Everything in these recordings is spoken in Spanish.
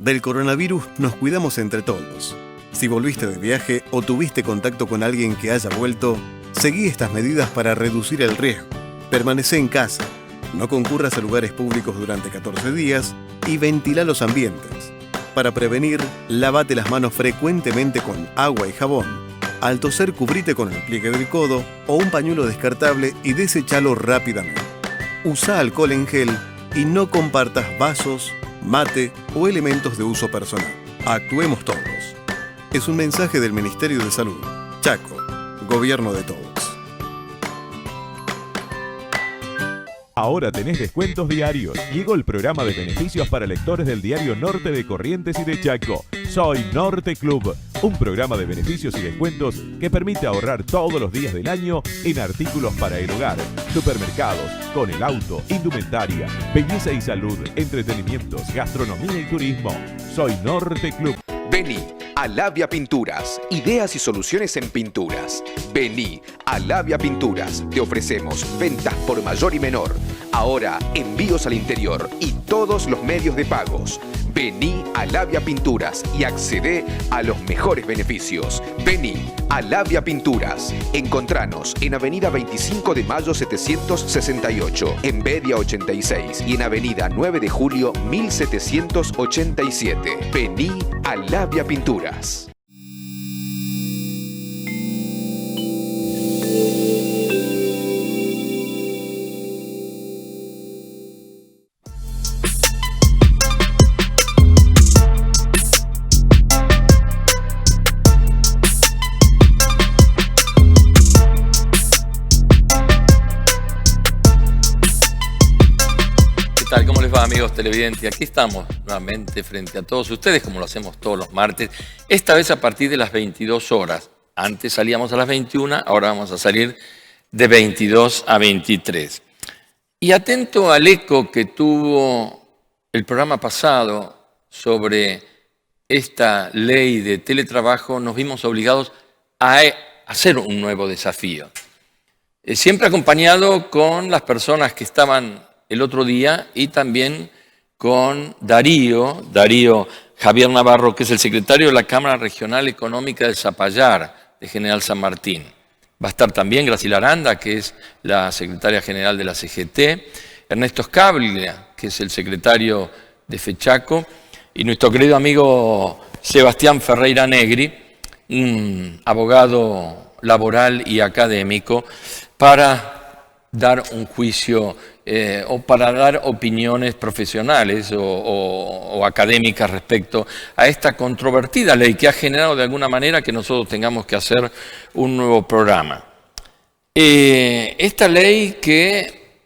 Del coronavirus nos cuidamos entre todos. Si volviste de viaje o tuviste contacto con alguien que haya vuelto, seguí estas medidas para reducir el riesgo. Permanecé en casa, no concurras a lugares públicos durante 14 días y ventila los ambientes. Para prevenir, lávate las manos frecuentemente con agua y jabón. Al toser, cubrite con el pliegue del codo o un pañuelo descartable y deséchalo rápidamente. Usa alcohol en gel y no compartas vasos, mate o elementos de uso personal. Actuemos todos. Es un mensaje del Ministerio de Salud. Chaco, Gobierno de todos. Ahora tenés descuentos diarios. Llegó el programa de beneficios para lectores del diario Norte de Corrientes y de Chaco. Soy Norte Club, un programa de beneficios y descuentos que permite ahorrar todos los días del año en artículos para el hogar, supermercados, con el auto, indumentaria, belleza y salud, entretenimientos, gastronomía y turismo. Soy Norte Club. Vení a Labia Pinturas, ideas y soluciones en pinturas. Vení a Labia Pinturas, te ofrecemos ventas por mayor y menor. Ahora envíos al interior y todos los medios de pagos. Vení a Labia Pinturas y accedé a los mejores beneficios. Vení a Labia Pinturas. Encontranos en Avenida 25 de Mayo 768, en Bedia 86 y en Avenida 9 de Julio 1787. Vení a Labia Pinturas. ¿Cómo les va, amigos televidentes? Aquí estamos nuevamente frente a todos ustedes, como lo hacemos todos los martes, esta vez a partir de las 22 horas. Antes salíamos a las 21, ahora vamos a salir de 22 a 23. Y atento al eco que tuvo el programa pasado sobre esta ley de teletrabajo, nos vimos obligados a hacer un nuevo desafío. Siempre acompañado con las personas que estaban el otro día y también con Darío Javier Navarro, que es el secretario de la Cámara Regional Económica de Zapallar, de General San Martín. Va a estar también Graciela Aranda, que es la secretaria general de la CGT, Ernesto Scablia, que es el secretario de FECHACO, y nuestro querido amigo Sebastián Ferreira Negri, un abogado laboral y académico, para dar un juicio o para dar opiniones profesionales o académicas respecto a esta controvertida ley que ha generado de alguna manera que nosotros tengamos que hacer un nuevo programa. Esta ley que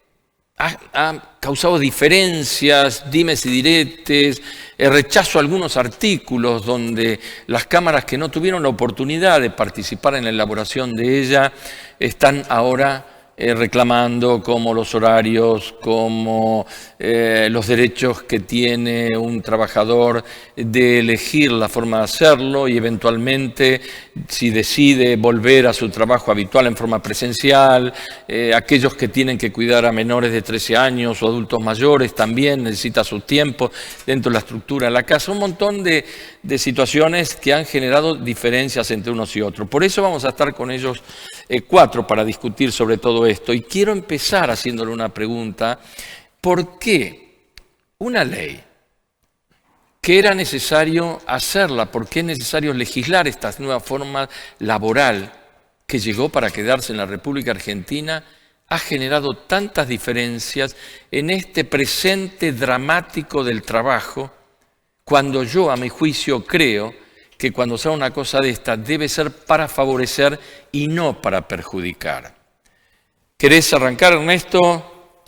ha causado diferencias, dimes y diretes, rechazo a algunos artículos donde las cámaras que no tuvieron la oportunidad de participar en la elaboración de ella están ahora reclamando, como los horarios, como los derechos que tiene un trabajador de elegir la forma de hacerlo y eventualmente, si decide volver a su trabajo habitual en forma presencial, aquellos que tienen que cuidar a menores de 13 años o adultos mayores también necesita su tiempo dentro de la estructura de la casa, un montón de situaciones que han generado diferencias entre unos y otros. Por eso vamos a estar con ellos cuatro para discutir sobre todo esto. Y quiero empezar haciéndole una pregunta. ¿Por qué una ley que era necesario hacerla? ¿Por qué es necesario legislar esta nueva forma laboral que llegó para quedarse en la República Argentina? Ha generado tantas diferencias en este presente dramático del trabajo, cuando yo, a mi juicio, creo que cuando se haga una cosa de esta debe ser para favorecer y no para perjudicar. ¿Querés arrancar, Ernesto?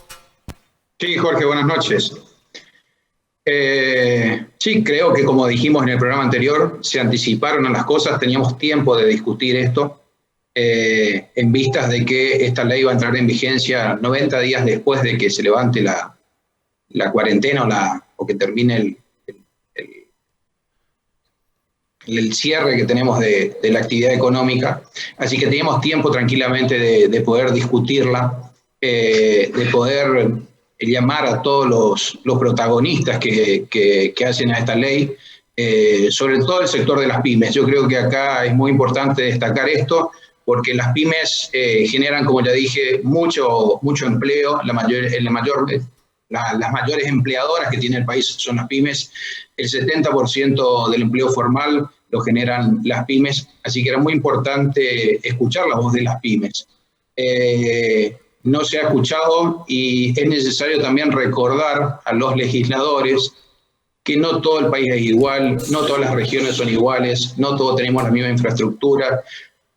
Sí, Jorge, buenas noches. Sí, creo que como dijimos en el programa anterior, se anticiparon a las cosas, teníamos tiempo de discutir esto, en vistas de que esta ley va a entrar en vigencia 90 días después de que se levante la cuarentena o que termine el cierre que tenemos de la actividad económica. Así que teníamos tiempo tranquilamente de poder discutirla, de poder llamar a todos los protagonistas que hacen a esta ley, sobre todo el sector de las pymes. Yo creo que acá es muy importante destacar esto, porque las pymes generan, como ya dije, mucho empleo. Las mayores empleadoras que tiene el país son las pymes. El 70% del empleo formal lo generan las pymes, así que era muy importante escuchar la voz de las pymes. No se ha escuchado y es necesario también recordar a los legisladores que no todo el país es igual, no todas las regiones son iguales, no todos tenemos la misma infraestructura,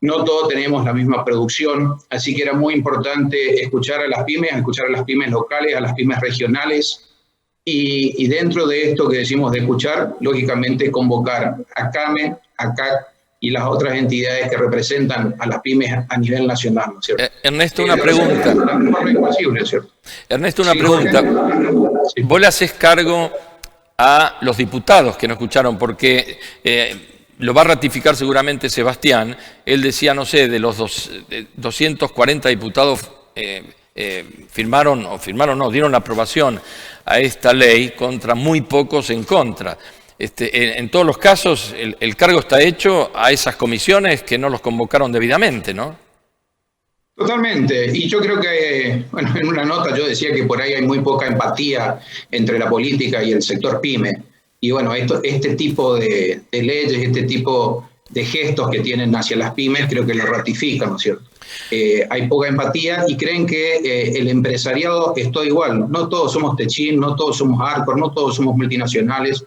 no todos tenemos la misma producción, así que era muy importante escuchar a las pymes locales, a las pymes regionales, y dentro de esto que decimos de escuchar, lógicamente convocar a CAME, a CAC y las otras entidades que representan a las pymes a nivel nacional, ¿no es cierto? Ernesto, una pregunta. ¿Cierto? Ernesto, una pregunta. Sí. Vos le haces cargo a los diputados que no escucharon, porque lo va a ratificar seguramente Sebastián. Él decía, no sé, de los 240 diputados dieron la aprobación a esta ley, contra muy pocos en contra. En todos los casos, el cargo está hecho a esas comisiones que no los convocaron debidamente, ¿no? Totalmente, y yo creo que, bueno, en una nota yo decía que por ahí hay muy poca empatía entre la política y el sector pyme, y bueno, este tipo de leyes, este tipo de gestos que tienen hacia las pymes, creo que lo ratifican, ¿no es cierto? Hay poca empatía y creen que el empresariado es todo igual, no todos somos Techin, no todos somos Arcor, no todos somos multinacionales,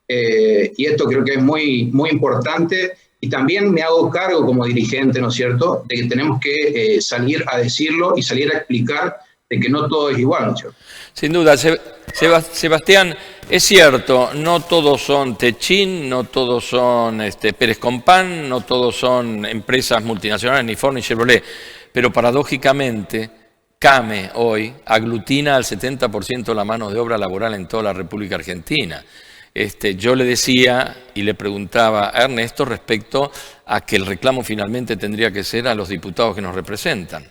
y esto creo que es muy, muy importante. Y también me hago cargo como dirigente, ¿no es cierto?, de que tenemos que salir a decirlo y salir a explicar de que no todo es igual, ¿no es cierto? Sin duda. Sebastián, es cierto, no todos son Techin, no todos son Pérez Compán, no todos son empresas multinacionales, ni Ford ni Chevrolet, pero paradójicamente CAME hoy aglutina al 70% de la mano de obra laboral en toda la República Argentina. Yo le decía y le preguntaba a Ernesto respecto a que el reclamo finalmente tendría que ser a los diputados que nos representan.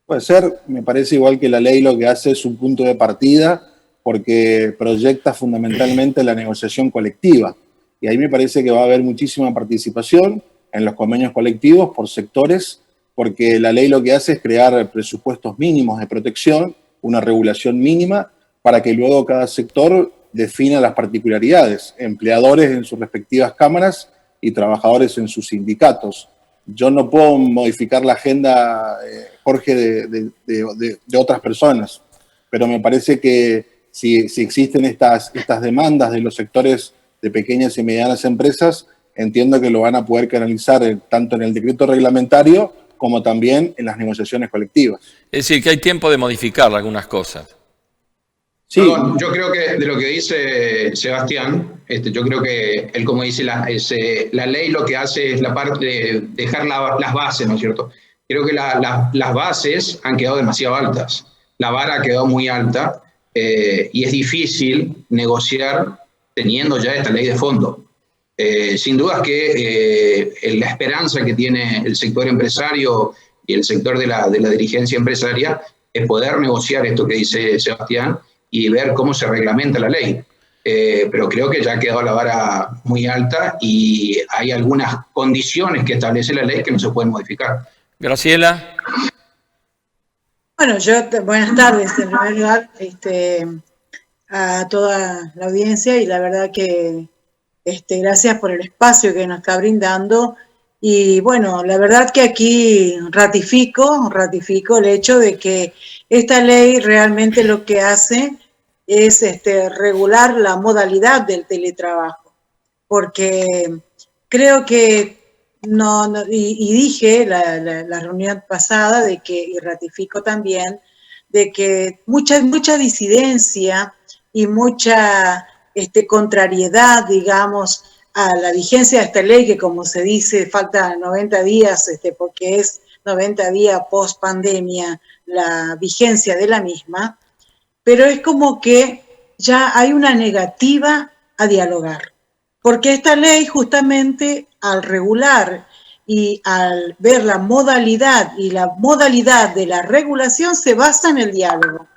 Puede ser, me parece igual que la ley lo que hace es un punto de partida porque proyecta fundamentalmente la negociación colectiva. Y ahí me parece que va a haber muchísima participación en los convenios colectivos por sectores, porque la ley lo que hace es crear presupuestos mínimos de protección, una regulación mínima, para que luego cada sector defina las particularidades, empleadores en sus respectivas cámaras y trabajadores en sus sindicatos. Yo no puedo modificar la agenda, Jorge, de otras personas, pero me parece que si existen estas demandas de los sectores de pequeñas y medianas empresas, entiendo que lo van a poder canalizar tanto en el decreto reglamentario como también en las negociaciones colectivas. Es decir, que hay tiempo de modificar algunas cosas. Sí. No, yo creo que de lo que dice Sebastián, yo creo que él, como dice, la ley lo que hace es la parte de dejar las bases, ¿no es cierto? Creo que las bases han quedado demasiado altas, la vara ha quedado muy alta y es difícil negociar teniendo ya esta ley de fondo. Sin duda es que la esperanza que tiene el sector empresario y el sector de la dirigencia empresaria es poder negociar esto que dice Sebastián y ver cómo se reglamenta la ley. Pero creo que ya ha quedado la vara muy alta y hay algunas condiciones que establece la ley que no se pueden modificar. Graciela. Bueno, buenas tardes, en primer lugar, a toda la audiencia, y la verdad que gracias por el espacio que nos está brindando. Y bueno, la verdad que aquí ratifico el hecho de que esta ley realmente lo que hace es regular la modalidad del teletrabajo, porque creo que y dije la reunión pasada y ratifico también, de que mucha disidencia y mucha contrariedad, digamos, a la vigencia de esta ley, que como se dice, falta 90 días, porque es 90 días post pandemia la vigencia de la misma, pero es como que ya hay una negativa a dialogar, porque esta ley justamente al regular y al ver la modalidad y la modalidad de la regulación se basa en el diálogo.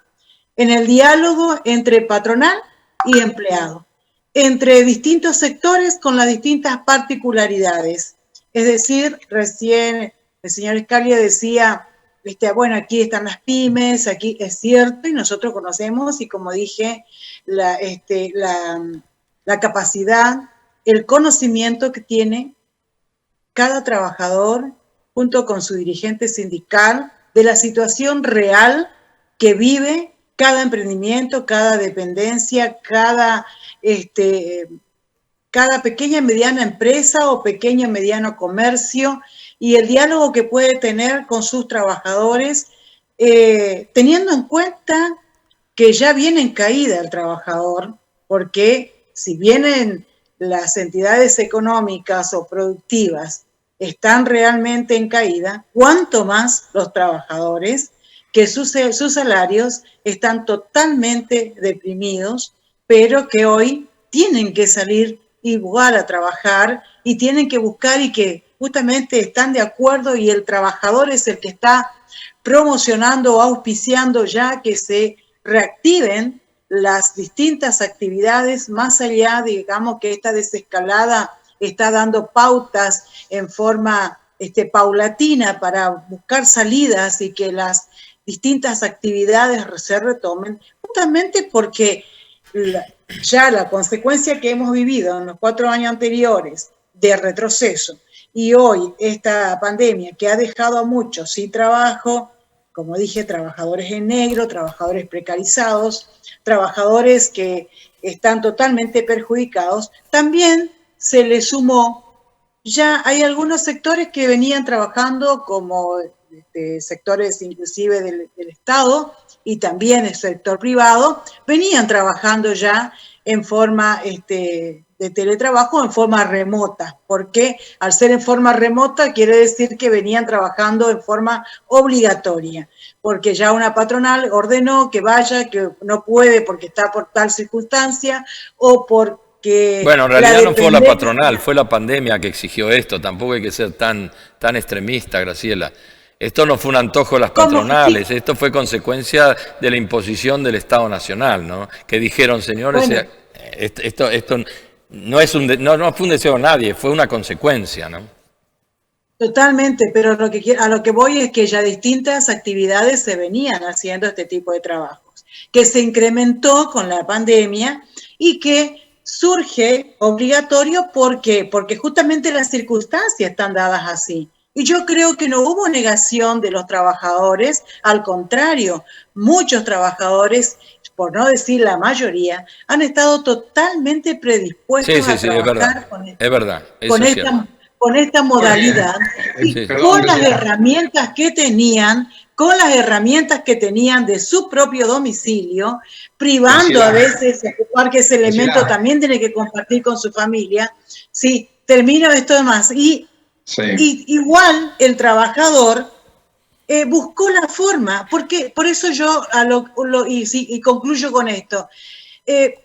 en el diálogo entre patronal y empleado, entre distintos sectores con las distintas particularidades. Es decir, recién el señor Scalia decía, bueno, aquí están las pymes, aquí es cierto, y nosotros conocemos, y como dije, la capacidad, el conocimiento que tiene cada trabajador, junto con su dirigente sindical, de la situación real que vive cada emprendimiento, cada dependencia, cada pequeña y mediana empresa o pequeño y mediano comercio, y el diálogo que puede tener con sus trabajadores, teniendo en cuenta que ya viene en caída el trabajador, porque si vienen las entidades económicas o productivas están realmente en caída, cuanto más los trabajadores, que sus salarios están totalmente deprimidos, pero que hoy tienen que salir igual a trabajar y tienen que buscar y que justamente están de acuerdo, y el trabajador es el que está promocionando o auspiciando ya que se reactiven las distintas actividades, más allá, digamos, que esta desescalada está dando pautas en forma paulatina para buscar salidas y que las distintas actividades se retomen, justamente porque ya la consecuencia que hemos vivido en los 4 años anteriores de retroceso y hoy esta pandemia que ha dejado a muchos sin trabajo, como dije, trabajadores en negro, trabajadores precarizados, trabajadores que están totalmente perjudicados, también se le sumó, ya hay algunos sectores que venían trabajando como sectores inclusive del Estado y también el sector privado, venían trabajando ya en forma de teletrabajo, en forma remota, porque al ser en forma remota quiere decir que venían trabajando en forma obligatoria, porque ya una patronal ordenó que vaya, que no puede porque está por tal circunstancia o porque... Bueno, en realidad no fue la patronal, fue la pandemia que exigió esto, tampoco hay que ser tan extremista, Graciela. Esto no fue un antojo de las patronales, esto fue consecuencia de la imposición del Estado Nacional, ¿no? Que dijeron, señores, bueno, esto no fue un deseo de nadie, fue una consecuencia, ¿no? Totalmente, pero a lo que voy es que ya distintas actividades se venían haciendo este tipo de trabajos, que se incrementó con la pandemia y que surge obligatorio porque justamente las circunstancias están dadas así. Y yo creo que no hubo negación de los trabajadores, al contrario, muchos trabajadores, por no decir la mayoría, han estado totalmente predispuestos a trabajar con esta modalidad, y con las herramientas que tenían, de su propio domicilio, privando a veces, porque ese elemento también tiene que compartir con su familia. Sí, termino esto demás. Y igual el trabajador buscó la forma, porque por eso yo y concluyo con esto.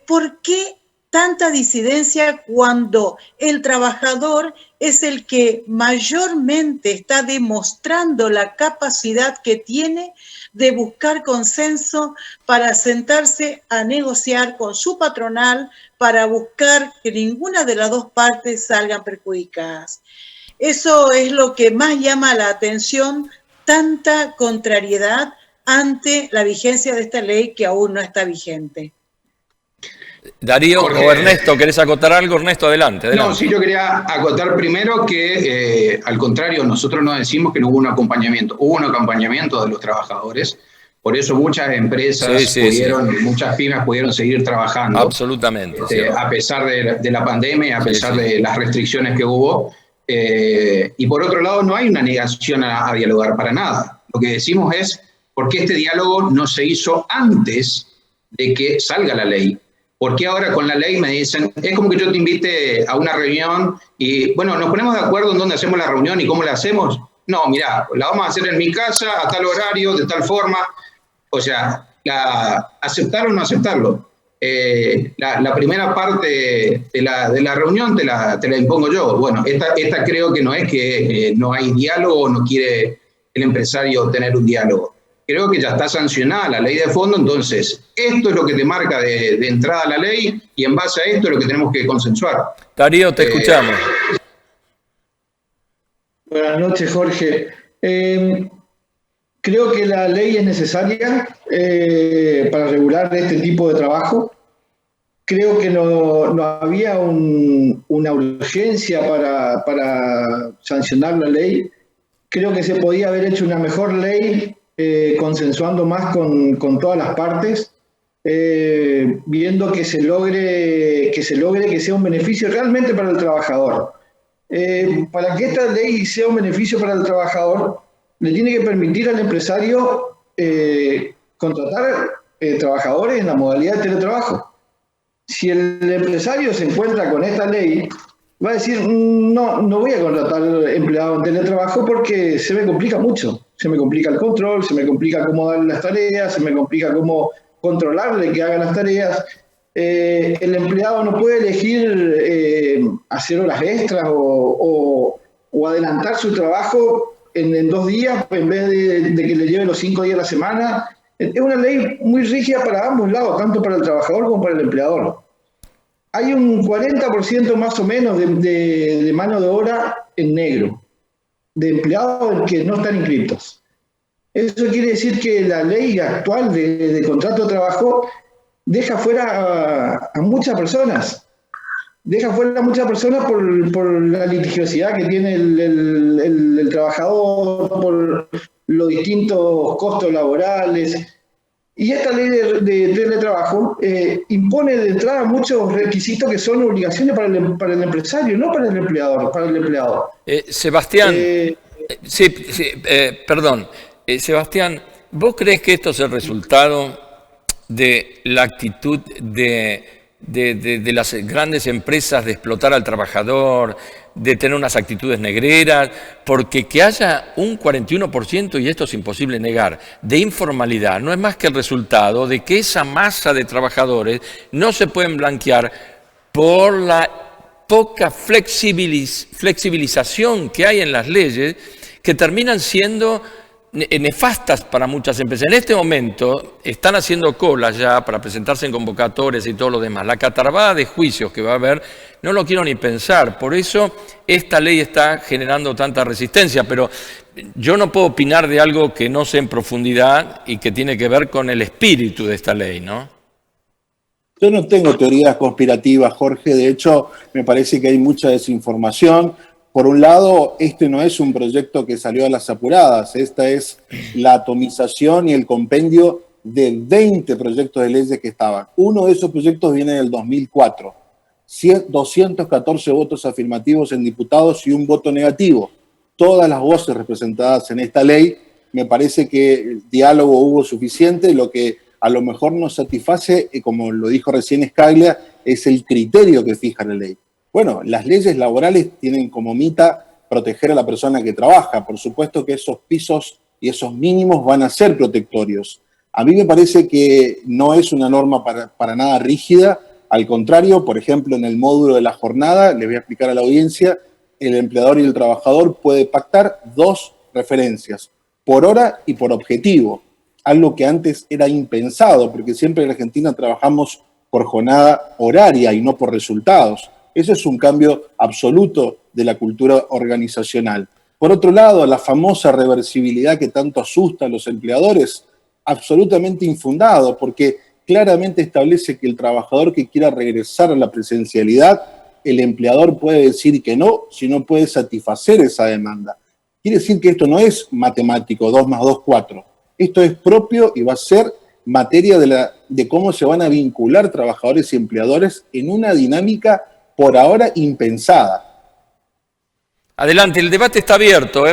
¿Por qué tanta disidencia cuando el trabajador es el que mayormente está demostrando la capacidad que tiene de buscar consenso para sentarse a negociar con su patronal para buscar que ninguna de las dos partes salgan perjudicadas? Eso es lo que más llama la atención, tanta contrariedad ante la vigencia de esta ley que aún no está vigente. Darío o Ernesto, ¿querés acotar algo? Ernesto, adelante. No, sí, yo quería acotar primero que, al contrario, nosotros no decimos que no hubo un acompañamiento. Hubo un acompañamiento de los trabajadores. Por eso muchas empresas muchas pymes pudieron seguir trabajando. Absolutamente. A pesar de la pandemia, a pesar de las restricciones que hubo. Y por otro lado, no hay una negación a dialogar para nada. Lo que decimos es por qué este diálogo no se hizo antes de que salga la ley. ¿Por qué ahora con la ley me dicen, es como que yo te invite a una reunión y, bueno, nos ponemos de acuerdo en dónde hacemos la reunión y cómo la hacemos? No, mirá, la vamos a hacer en mi casa, a tal horario, de tal forma. O sea, aceptar o no aceptarlo. La primera parte de la reunión te la impongo yo. Bueno, esta creo que no es que no hay diálogo o no quiere el empresario tener un diálogo. creo que ya está sancionada la ley de fondo, entonces esto es lo que te marca de entrada la ley y en base a esto es lo que tenemos que consensuar. Darío, te escuchamos. Buenas noches, Jorge. Creo que la ley es necesaria para regular este tipo de trabajo. Creo que no había una urgencia para sancionar la ley. Creo que se podía haber hecho una mejor ley consensuando más con todas las partes, viendo que se logre que sea un beneficio realmente para el trabajador. Para que esta ley sea un beneficio para el trabajador, le tiene que permitir al empresario contratar trabajadores en la modalidad de teletrabajo. Si el empresario se encuentra con esta ley, va a decir, no voy a contratar empleados en teletrabajo porque se me complica mucho. Se me complica el control, se me complica cómo darle las tareas, se me complica cómo controlarle que haga las tareas. El empleado no puede elegir hacer horas extras o adelantar su trabajo en 2 días en vez de que le lleve los 5 días a la semana. Es una ley muy rígida para ambos lados, tanto para el trabajador como para el empleador. Hay un 40% más o menos de mano de obra en negro, de empleados que no están inscritos. Eso quiere decir que la ley actual de contrato de trabajo deja fuera a muchas personas. Deja fuera a muchas personas por la litigiosidad que tiene el trabajador, por los distintos costos laborales. Y esta ley de teletrabajo impone de entrada muchos requisitos que son obligaciones para el empresario, no para el empleador, para el empleado. Sebastián, perdón. Sebastián, ¿vos crees que esto es el resultado de la actitud de las grandes empresas de explotar al trabajador, de tener unas actitudes negreras? Porque que haya un 41%, y esto es imposible negar, de informalidad, no es más que el resultado de que esa masa de trabajadores no se pueden blanquear por la poca flexibilización que hay en las leyes, que terminan siendo nefastas para muchas empresas. En este momento están haciendo cola ya para presentarse en convocatorias y todo lo demás. La catarbada de juicios que va a haber, no lo quiero ni pensar. Por eso esta ley está generando tanta resistencia, pero yo no puedo opinar de algo que no sé en profundidad y que tiene que ver con el espíritu de esta ley, ¿no? Yo no tengo teorías conspirativas, Jorge. De hecho, me parece que hay mucha desinformación. Por un lado, este no es un proyecto que salió a las apuradas, esta es la atomización y el compendio de 20 proyectos de leyes que estaban. Uno de esos proyectos viene del 2004, 214 votos afirmativos en diputados y 1 voto negativo. Todas las voces representadas en esta ley, me parece que el diálogo hubo suficiente, lo que a lo mejor nos satisface, como lo dijo recién Scaglia, es el criterio que fija la ley. Bueno, las leyes laborales tienen como meta proteger a la persona que trabaja. Por supuesto que esos pisos y esos mínimos van a ser protectorios. A mí me parece que no es una norma para nada rígida. Al contrario, por ejemplo, en el módulo de la jornada, les voy a explicar a la audiencia, el empleador y el trabajador puede pactar 2 referencias, por hora y por objetivo. Algo que antes era impensado, porque siempre en Argentina trabajamos por jornada horaria y no por resultados. Eso es un cambio absoluto de la cultura organizacional. Por otro lado, la famosa reversibilidad que tanto asusta a los empleadores, absolutamente infundado, porque claramente establece que el trabajador que quiera regresar a la presencialidad, el empleador puede decir que no, si no puede satisfacer esa demanda. Quiere decir que esto no es matemático, 2 más 2, 4. Esto es propio y va a ser materia de cómo se van a vincular trabajadores y empleadores en una dinámica por ahora impensada. Adelante, el debate está abierto.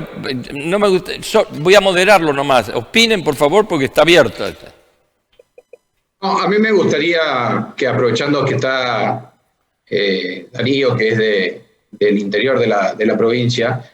No me gusta, voy a moderarlo nomás. Opinen, por favor, porque está abierto. No, a mí me gustaría que, aprovechando que está Darío, que es del interior de la provincia,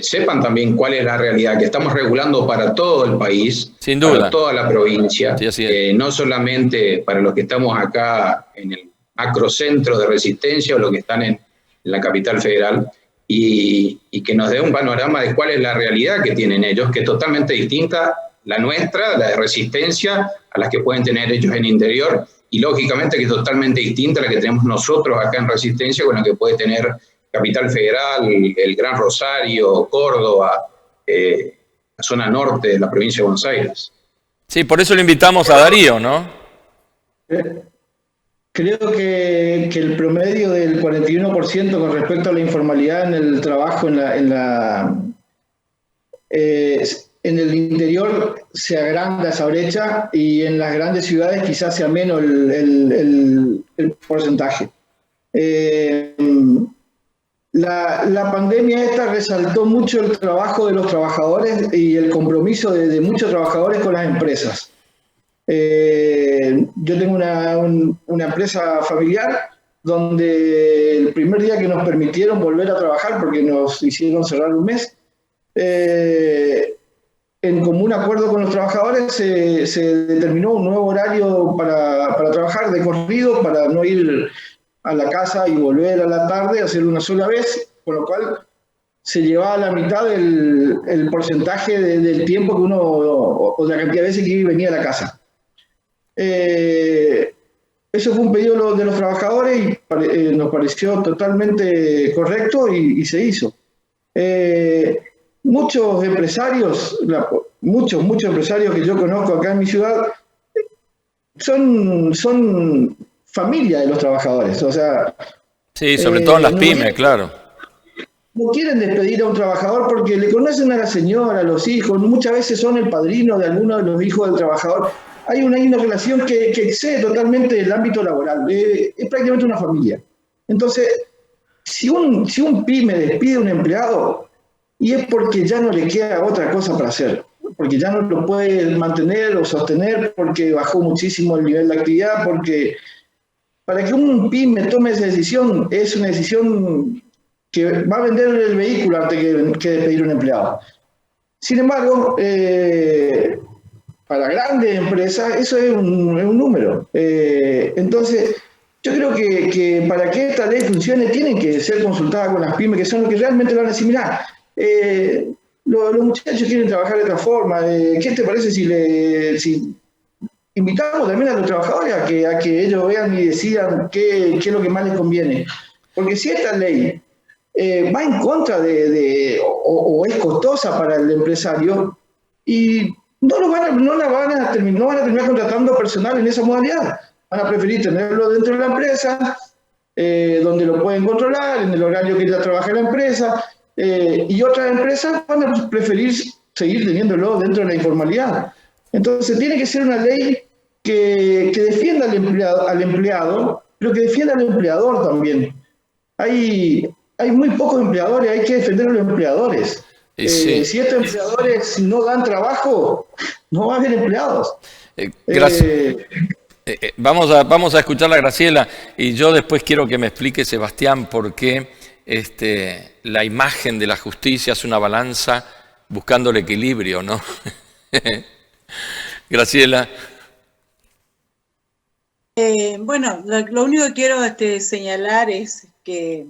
sepan también cuál es la realidad, que estamos regulando para todo el país, sin duda, para toda la provincia, sí, no solamente para los que estamos acá en el macrocentro de Resistencia o los que están en la capital federal, y que nos dé un panorama de cuál es la realidad que tienen ellos, que es totalmente distinta la nuestra, la de Resistencia, a las que pueden tener ellos en interior, y lógicamente que es totalmente distinta a la que tenemos nosotros acá en Resistencia, con la que puede tener Capital Federal, el Gran Rosario, Córdoba, la zona norte de la provincia de Buenos Aires. Sí, por eso le invitamos a Darío, ¿no? Creo que el promedio del 41% con respecto a la informalidad en el trabajo en el interior se agranda esa brecha, y en las grandes ciudades quizás sea menos el porcentaje. La pandemia esta resaltó mucho el trabajo de los trabajadores y el compromiso de muchos trabajadores con las empresas. Yo tengo una empresa familiar donde el primer día que nos permitieron volver a trabajar, porque nos hicieron cerrar un mes, en común acuerdo con los trabajadores se determinó un nuevo horario para trabajar de corrido, para no ir a la casa y volver a la tarde, hacerlo una sola vez, con lo cual se llevaba a la mitad el porcentaje del tiempo que uno, o de la cantidad de veces que iba y venía a la casa. Eso fue un pedido de los trabajadores y nos pareció totalmente correcto y se hizo. Muchos empresarios, muchos empresarios que yo conozco acá en mi ciudad, son familia de los trabajadores, o sea... Sí, sobre todo en las pymes, claro. No quieren despedir a un trabajador porque le conocen a la señora, a los hijos, muchas veces son el padrino de alguno de los hijos del trabajador. Hay una relación que excede totalmente el ámbito laboral, es prácticamente una familia. Entonces, si un pyme despide a un empleado, y es porque ya no le queda otra cosa para hacer, porque ya no lo puede mantener o sostener, porque bajó muchísimo el nivel de actividad, porque para que un pyme tome esa decisión, es una decisión que va a vender el vehículo antes que despedir a un empleado. Sin embargo, para grandes empresas eso es un número. Entonces, yo creo que para que esta ley funcione tienen que ser consultadas con las pymes, que son los que realmente lo van a asimilar. Los muchachos quieren trabajar de otra forma. ¿Qué te parece si invitamos también a los trabajadores a que ellos vean y decidan qué es lo que más les conviene? Porque si esta ley va en contra o es costosa para el empresario, y no van a terminar contratando personal en esa modalidad, van a preferir tenerlo dentro de la empresa, donde lo pueden controlar, en el horario que ya trabaja la empresa, y otras empresas van a preferir seguir teniéndolo dentro de la informalidad. Entonces tiene que ser una ley que defienda al empleado, pero que defienda al empleador también. Hay muy pocos empleadores, hay que defender a los empleadores. Sí. Si estos empleadores no dan trabajo, no va a haber empleados. Gracias. Vamos a escuchar a Graciela, y yo después quiero que me explique, Sebastián, por qué la imagen de la justicia es una balanza buscando el equilibrio, ¿no? Graciela. Bueno, lo único que quiero señalar es que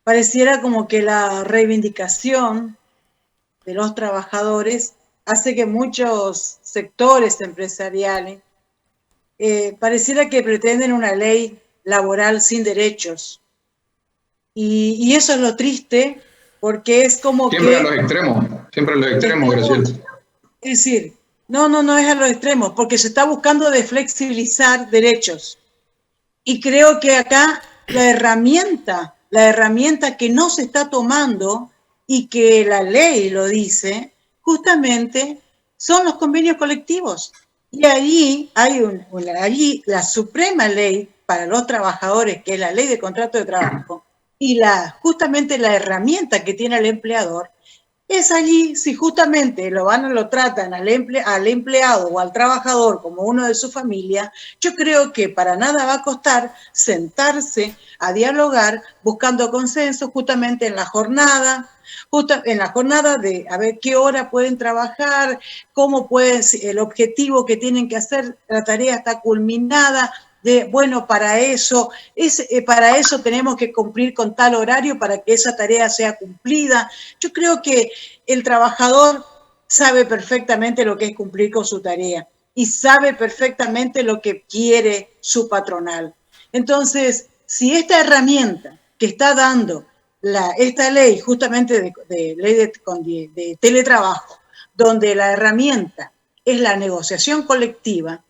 pareciera como que la reivindicación de los trabajadores hace que muchos sectores empresariales pareciera que pretenden una ley laboral sin derechos. Y eso es lo triste, porque es como siempre a los extremos, Graciela. Es decir, no es a los extremos, porque se está buscando de flexibilizar derechos. Y creo que acá la herramienta que no se está tomando, y que la ley lo dice, justamente son los convenios colectivos. Y allí hay allí la suprema ley para los trabajadores, que es la ley de contrato de trabajo, y justamente la herramienta que tiene el empleador, es allí si justamente lo tratan al empleado o al trabajador como uno de su familia. Yo creo que para nada va a costar sentarse a dialogar buscando consenso justamente en la jornada de a ver qué hora pueden trabajar, cómo pueden, el objetivo que tienen que hacer, la tarea está culminada. Para eso tenemos que cumplir con tal horario para que esa tarea sea cumplida. Yo creo que el trabajador sabe perfectamente lo que es cumplir con su tarea y sabe perfectamente lo que quiere su patronal. Entonces, si esta herramienta que está dando esta ley, justamente de ley de teletrabajo, donde la herramienta es la negociación colectiva,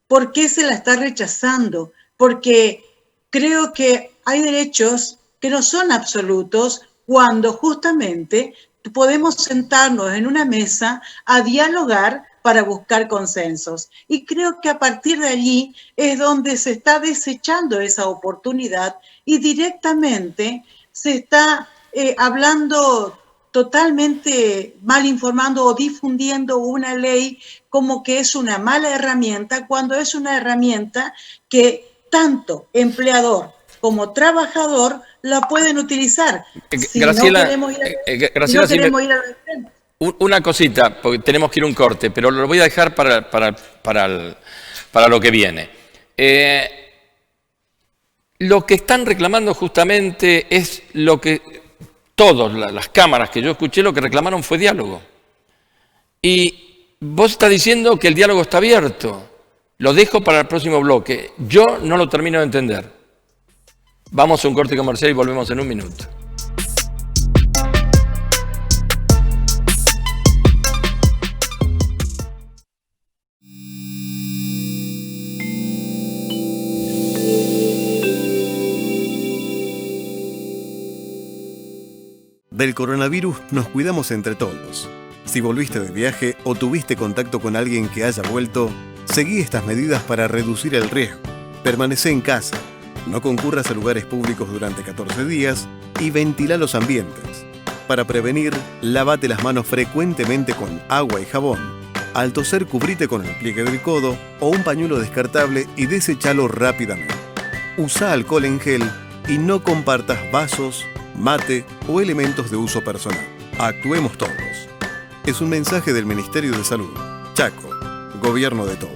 ¿por qué se la está rechazando? Porque creo que hay derechos que no son absolutos cuando justamente podemos sentarnos en una mesa a dialogar para buscar consensos. Y creo que a partir de allí es donde se está desechando esa oportunidad y directamente se está hablando totalmente mal informando o difundiendo una ley como que es una mala herramienta, cuando es una herramienta que tanto empleador como trabajador la pueden utilizar. Si Graciela, no queremos Graciela, ir a la extrema. Una cosita, porque tenemos que ir a un corte, pero lo voy a dejar para lo que viene. Lo que están reclamando justamente es lo que todas las cámaras que yo escuché, lo que reclamaron fue diálogo. Y vos estás diciendo que el diálogo está abierto. Lo dejo para el próximo bloque. Yo no lo termino de entender. Vamos a un corte comercial y volvemos en un minuto. Del coronavirus nos cuidamos entre todos. Si volviste de viaje o tuviste contacto con alguien que haya vuelto, seguí estas medidas para reducir el riesgo. Permanecé en casa, no concurras a lugares públicos durante 14 días y ventila los ambientes. Para prevenir, lávate las manos frecuentemente con agua y jabón. Al toser, cubrite con el pliegue del codo o un pañuelo descartable y deséchalo rápidamente. Usa alcohol en gel y no compartas vasos, mate o elementos de uso personal. Actuemos todos. Es un mensaje del Ministerio de Salud. Chaco, Gobierno de todos.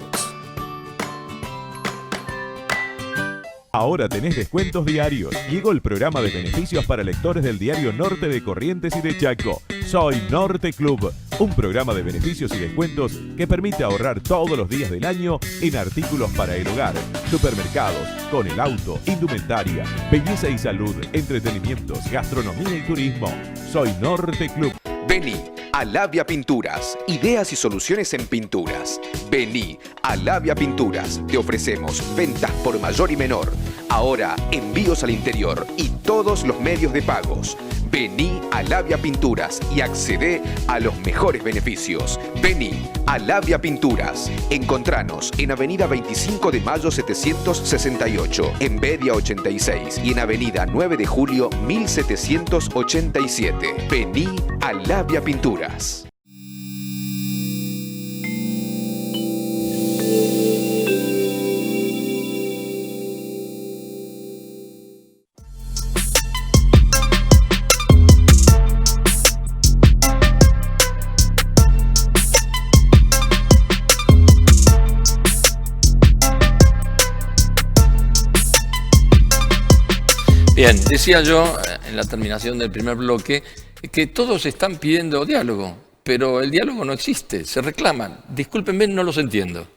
Ahora tenés descuentos diarios. Llegó el programa de beneficios para lectores del diario Norte de Corrientes y de Chaco. Soy Norte Club, un programa de beneficios y descuentos que permite ahorrar todos los días del año en artículos para el hogar, supermercados, con el auto, indumentaria, belleza y salud, entretenimientos, gastronomía y turismo. Soy Norte Club. Vení a Labia Pinturas, ideas y soluciones en pinturas. Vení a Labia Pinturas, te ofrecemos ventas por mayor y menor. Ahora envíos al interior y todos los medios de pagos. Vení a Labia Pinturas y accedé a los mejores beneficios. Vení a Labia Pinturas. Encontranos en Avenida 25 de Mayo 768, en Bedia 86 y en Avenida 9 de Julio 1787. Vení a Labia Pinturas. Bien, decía yo en la terminación del primer bloque que todos están pidiendo diálogo, pero el diálogo no existe, se reclaman. Discúlpenme, no los entiendo.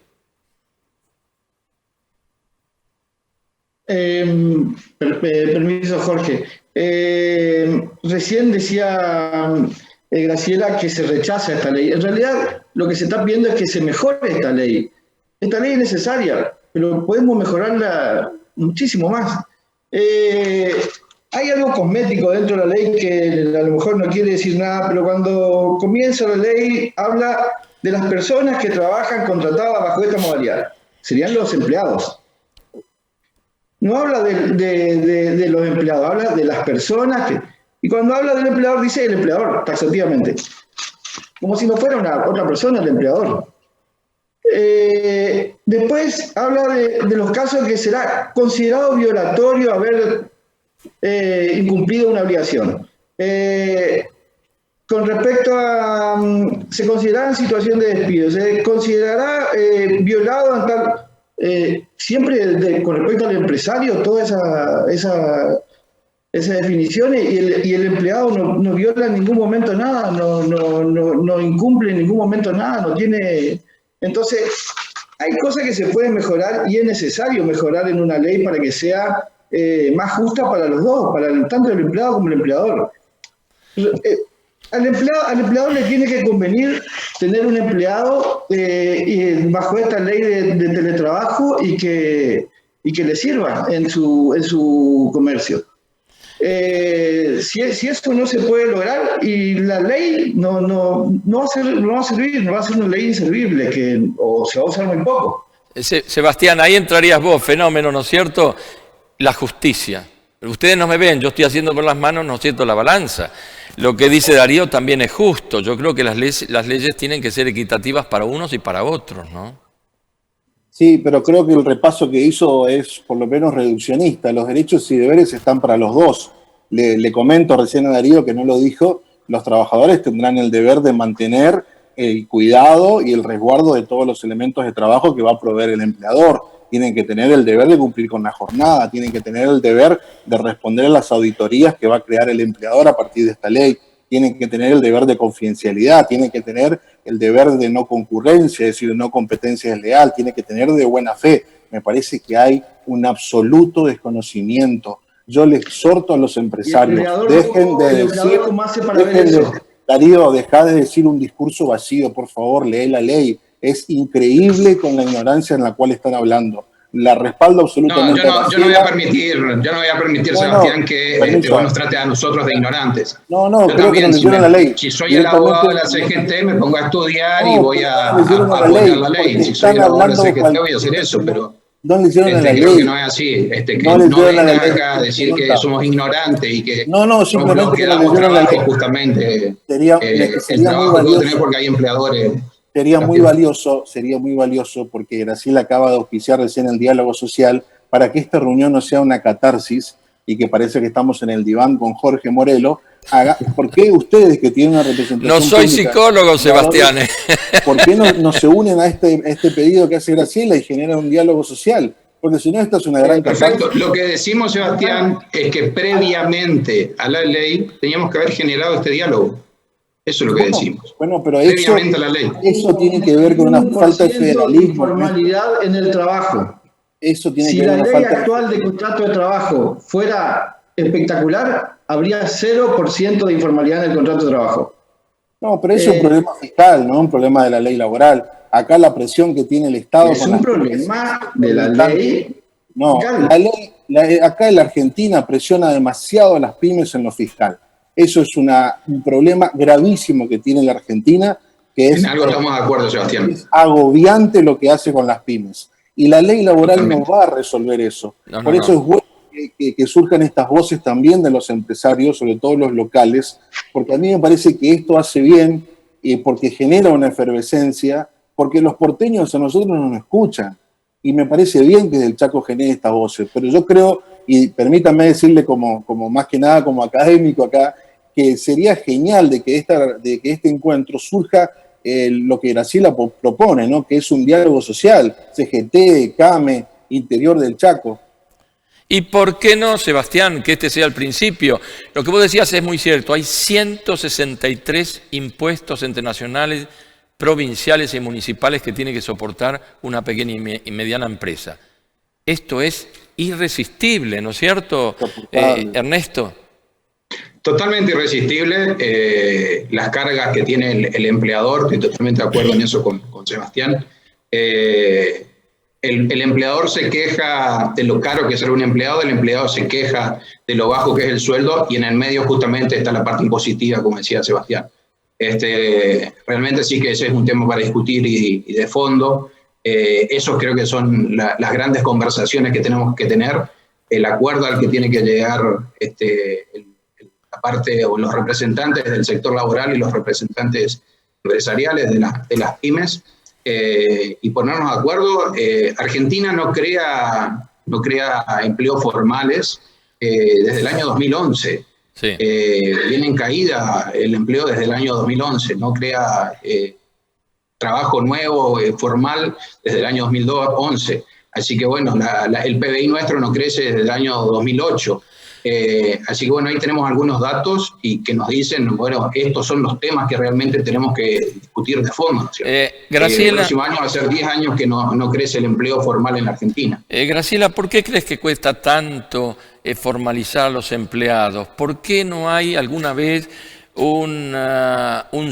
Permiso, Jorge. Recién decía Graciela que se rechaza esta ley. En realidad, lo que se está pidiendo es que se mejore esta ley. Esta ley es necesaria, pero podemos mejorarla muchísimo más. Hay algo cosmético dentro de la ley que a lo mejor no quiere decir nada, pero cuando comienza la ley habla de las personas que trabajan contratadas bajo esta modalidad. Serían los empleados. No habla de los empleados, habla de las personas que... Y cuando habla del empleador, dice el empleador, taxativamente. Como si no fuera otra persona el empleador. Después habla de los casos que será considerado violatorio haber incumplido una obligación. Con respecto a... se considerará en situación de despido, se considerará violado en tal... siempre con respecto al empresario, toda esa esa definición y el empleado no viola en ningún momento nada, no incumple en ningún momento nada, no tiene... Entonces, hay cosas que se pueden mejorar y es necesario mejorar en una ley para que sea más justa para los dos, tanto el empleado como el empleador. Al empleador le tiene que convenir tener un empleado bajo esta ley de teletrabajo y que le sirva en su comercio. Si eso no se puede lograr y la ley no va a servir, no va a ser una ley inservible o se va a usar muy poco. Sebastián, ahí entrarías vos, fenómeno, ¿no es cierto? La justicia. Ustedes no me ven, yo estoy haciendo con las manos, ¿no es cierto?, la balanza. Lo que dice Darío también es justo. Yo creo que las leyes tienen que ser equitativas para unos y para otros, ¿no? Sí, pero creo que el repaso que hizo es por lo menos reduccionista. Los derechos y deberes están para los dos. Le comento recién a Darío que no lo dijo, los trabajadores tendrán el deber de mantener el cuidado y el resguardo de todos los elementos de trabajo que va a proveer el empleador. Tienen que tener el deber de cumplir con la jornada, tienen que tener el deber de responder a las auditorías que va a crear el empleador a partir de esta ley, tienen que tener el deber de confidencialidad, tienen que tener el deber de no concurrencia, es decir, no competencia desleal, tienen que tener de buena fe. Me parece que hay un absoluto desconocimiento. Yo le exhorto a los empresarios, dejen de decir, Darío, dejá de decir un discurso vacío, por favor, lee la ley. Es increíble con la ignorancia en la cual están hablando. La respaldo absolutamente. Yo no voy a permitir, Sebastián, que vos nos trate a nosotros de ignorantes. Yo creo también, que no la ley. Si soy el abogado de la CGT, me pongo a estudiar y voy a apoyar la ley. Si soy el abogado de la CGT, voy a hacer eso, pero no le hicieron a la ley. Creo que no es así. Que no vengan acá a decir que somos ignorantes y que simplemente no quedamos trabajo, justamente. Sería el trabajo que puedo tener porque hay empleadores. Sería muy valioso porque Graciela acaba de auspiciar recién el diálogo social para que esta reunión no sea una catarsis y que parece que estamos en el diván con Jorge Morelo. ¿Por qué ustedes que tienen una representación No soy pública, psicólogo, Sebastián. ¿Por qué no se unen a este pedido que hace Graciela y generan un diálogo social? Porque si no, esta es una gran catarsis. Perfecto. Lo que decimos, Sebastián, es que previamente a la ley teníamos que haber generado este diálogo. Eso es lo que decimos. Bueno, pero eso tiene que ver con una falta de federalismo. Informalidad en el trabajo. Eso tiene si que ver la con ley actual de contrato de trabajo fuera espectacular, habría 0% de informalidad en el contrato de trabajo. No, pero es un problema fiscal, no un problema de la ley laboral. Acá la presión que tiene el Estado... Es un problema de la ley. No, acá en la Argentina presiona demasiado a las pymes en lo fiscal. Eso es un problema gravísimo que tiene la Argentina, que es... En algo estamos de acuerdo, Sebastián. Es agobiante lo que hace con las pymes. Y la ley laboral no va a resolver eso. Por eso es bueno que surjan estas voces también de los empresarios, sobre todo los locales, porque a mí me parece que esto hace bien, porque genera una efervescencia, porque los porteños a nosotros no nos escuchan. Y me parece bien que del Chaco genere estas voces. Pero yo creo, y permítanme decirle como más que nada como académico acá, que sería genial de que este encuentro surja lo que Graciela propone, ¿no? Que es un diálogo social, CGT, CAME, Interior del Chaco. ¿Y por qué no, Sebastián, que este sea el principio? Lo que vos decías es muy cierto, hay 163 impuestos entre nacionales, provinciales y municipales que tiene que soportar una pequeña y mediana empresa. Esto es irresistible, ¿no es cierto, Ernesto? Totalmente irresistible. Las cargas que tiene el empleador, estoy totalmente de acuerdo en eso con Sebastián. El empleador se queja de lo caro que es ser un empleado, el empleado se queja de lo bajo que es el sueldo y en el medio justamente está la parte impositiva, como decía Sebastián. Realmente sí que ese es un tema para discutir y de fondo. Esos creo que son las grandes conversaciones que tenemos que tener, el acuerdo al que tiene que llegar la parte o los representantes del sector laboral y los representantes empresariales de las pymes, y ponernos de acuerdo. Argentina no crea empleos formales desde el año 2011. Sí. Viene en caída el empleo desde el año 2011, no crea trabajo nuevo, formal, desde el año 2011. Así que bueno, el PBI nuestro no crece desde el año 2008. Así que bueno, ahí tenemos algunos datos y que nos dicen, bueno, estos son los temas que realmente tenemos que discutir de fondo, ¿no es cierto? Graciela, el próximo año va a ser 10 años que no crece el empleo formal en la Argentina. Graciela, ¿por qué crees que cuesta tanto formalizar a los empleados? ¿Por qué no hay alguna vez un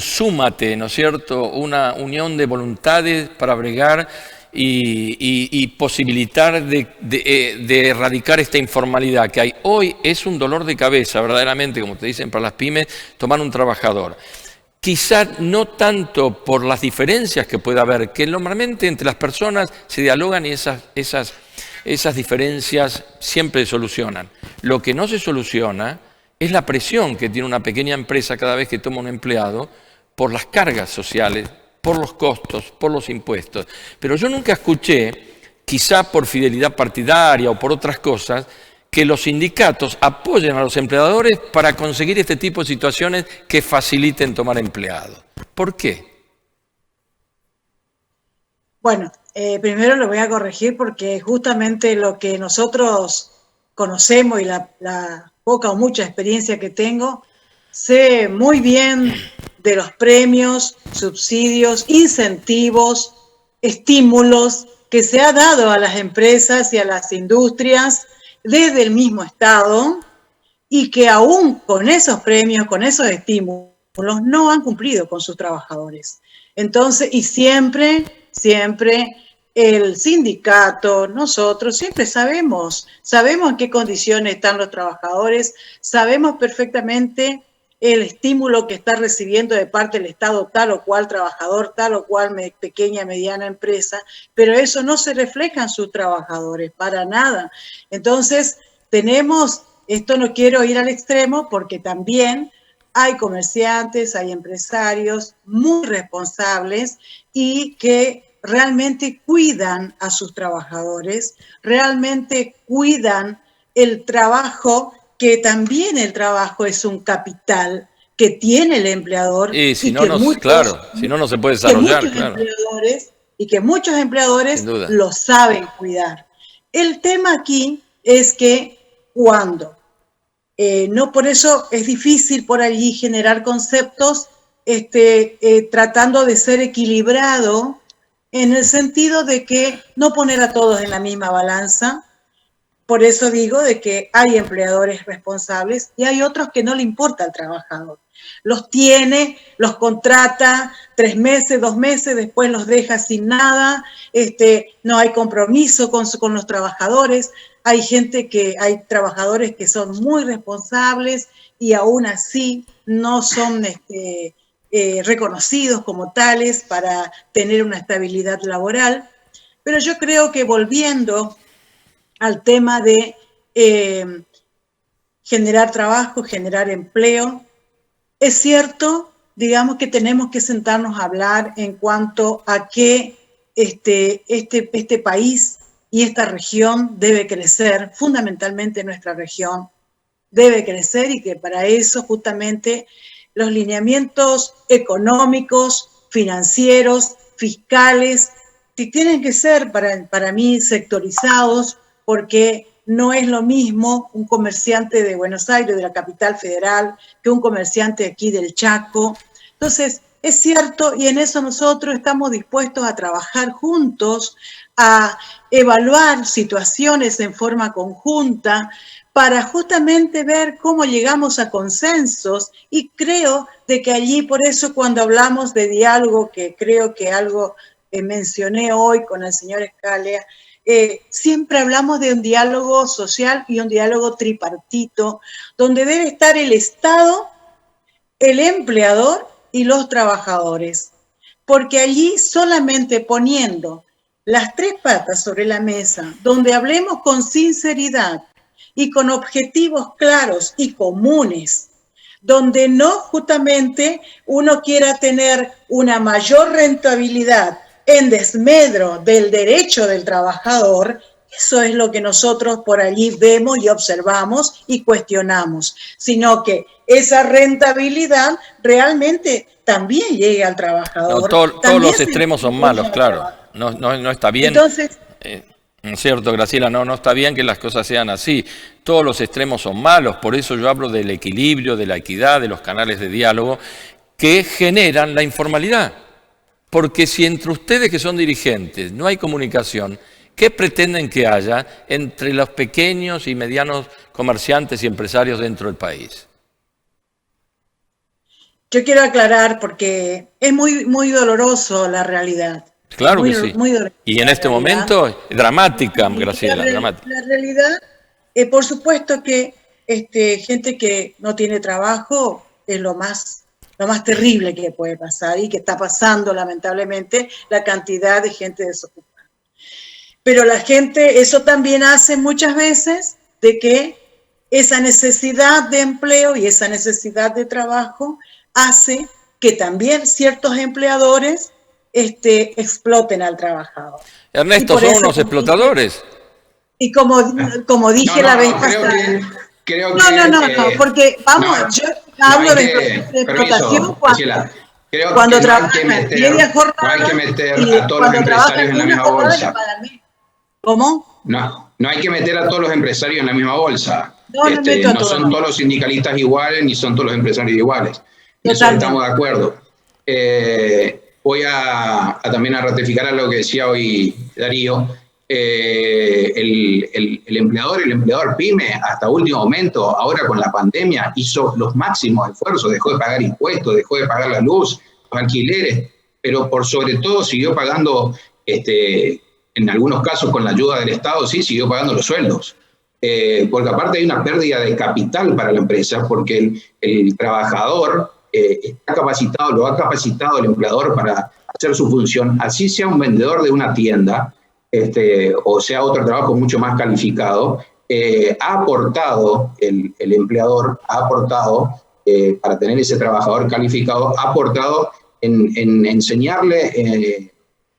súmate, ¿no es cierto?, una unión de voluntades para bregar y posibilitar de erradicar esta informalidad que hay? Hoy es un dolor de cabeza, verdaderamente, como te dicen, para las pymes, tomar un trabajador. Quizás no tanto por las diferencias que pueda haber, que normalmente entre las personas se dialogan y esas diferencias siempre se solucionan. Lo que no se soluciona es la presión que tiene una pequeña empresa cada vez que toma un empleado por las cargas sociales, por los costos, por los impuestos. Pero yo nunca escuché, quizá por fidelidad partidaria o por otras cosas, que los sindicatos apoyen a los empleadores para conseguir este tipo de situaciones que faciliten tomar empleados. ¿Por qué? Bueno, primero lo voy a corregir porque justamente lo que nosotros conocemos y la poca o mucha experiencia que tengo, sé muy bien de los premios, subsidios, incentivos, estímulos que se ha dado a las empresas y a las industrias desde el mismo Estado y que aún con esos premios, con esos estímulos, no han cumplido con sus trabajadores. Entonces, y siempre el sindicato, nosotros siempre sabemos en qué condiciones están los trabajadores, sabemos perfectamente el estímulo que está recibiendo de parte del Estado tal o cual trabajador, tal o cual pequeña, mediana empresa, pero eso no se refleja en sus trabajadores, para nada. Entonces, esto no quiero ir al extremo porque también hay comerciantes, hay empresarios muy responsables y que realmente cuidan a sus trabajadores, realmente cuidan el trabajo, que también el trabajo es un capital que tiene el empleador. Y si no, claro, si no, no se puede desarrollar, claro. Que muchos empleadores lo saben cuidar. El tema aquí es que cuando, no por eso es difícil por allí generar conceptos tratando de ser equilibrado en el sentido de que no poner a todos en la misma balanza. Por eso digo de que hay empleadores responsables y hay otros que no le importa al trabajador. Los tiene, los contrata 3 meses, 2 meses, después los deja sin nada, no hay compromiso con los trabajadores. Hay trabajadores que son muy responsables y aún así no son reconocidos como tales para tener una estabilidad laboral. Pero yo creo que volviendo al tema de generar trabajo, generar empleo, es cierto, digamos que tenemos que sentarnos a hablar en cuanto a que este país y esta región debe crecer, fundamentalmente nuestra región debe crecer y que para eso justamente los lineamientos económicos, financieros, fiscales, tienen que ser para mí sectorizados, porque no es lo mismo un comerciante de Buenos Aires, de la capital federal, que un comerciante aquí del Chaco. Entonces, es cierto, y en eso nosotros estamos dispuestos a trabajar juntos, a evaluar situaciones en forma conjunta, para justamente ver cómo llegamos a consensos, y creo de que allí, por eso cuando hablamos de diálogo, que creo que algo mencioné hoy con el señor Scalia, siempre hablamos de un diálogo social y un diálogo tripartito, donde debe estar el Estado, el empleador y los trabajadores, porque allí solamente poniendo las 3 patas sobre la mesa, donde hablemos con sinceridad y con objetivos claros y comunes, donde no justamente uno quiera tener una mayor rentabilidad en desmedro del derecho del trabajador, eso es lo que nosotros por allí vemos y observamos y cuestionamos, sino que esa rentabilidad realmente también llegue al trabajador. No, todos los extremos son malos, claro. No está bien. Entonces, ¿No es cierto, Graciela? No está bien que las cosas sean así. Todos los extremos son malos, por eso yo hablo del equilibrio, de la equidad, de los canales de diálogo que generan la informalidad. Porque si entre ustedes que son dirigentes no hay comunicación, ¿qué pretenden que haya entre los pequeños y medianos comerciantes y empresarios dentro del país? Yo quiero aclarar porque es muy doloroso la realidad. Claro que sí. Y en este momento es dramática, Graciela, dramática. La realidad, por supuesto que gente que no tiene trabajo es lo más terrible que puede pasar y que está pasando lamentablemente la cantidad de gente desocupada. Pero la gente, eso también hace muchas veces de que esa necesidad de empleo y esa necesidad de trabajo hace que también ciertos empleadores exploten al trabajador. Ernesto, son unos explotadores. Y como dije la vez pasada. Porque vamos, yo hablo de explotación cuando trabajan media jornada. No hay que meter a todos los empresarios en la misma bolsa. ¿Cómo? No hay que meter a todos los empresarios en la misma bolsa. No son todos los sindicalistas iguales ni son todos los empresarios iguales. Eso estamos de acuerdo. Voy también a ratificar a lo que decía hoy Darío. El empleador pyme, hasta último momento, ahora con la pandemia, hizo los máximos esfuerzos, dejó de pagar impuestos, dejó de pagar la luz, los alquileres, pero por sobre todo siguió pagando, en algunos casos con la ayuda del Estado, sí, siguió pagando los sueldos. Porque aparte hay una pérdida de capital para la empresa, porque el trabajador está capacitado, lo ha capacitado el empleador para hacer su función, así sea un vendedor de una tienda, o sea otro trabajo mucho más calificado, ha aportado, el empleador ha aportado, para tener ese trabajador calificado, ha aportado en enseñarle,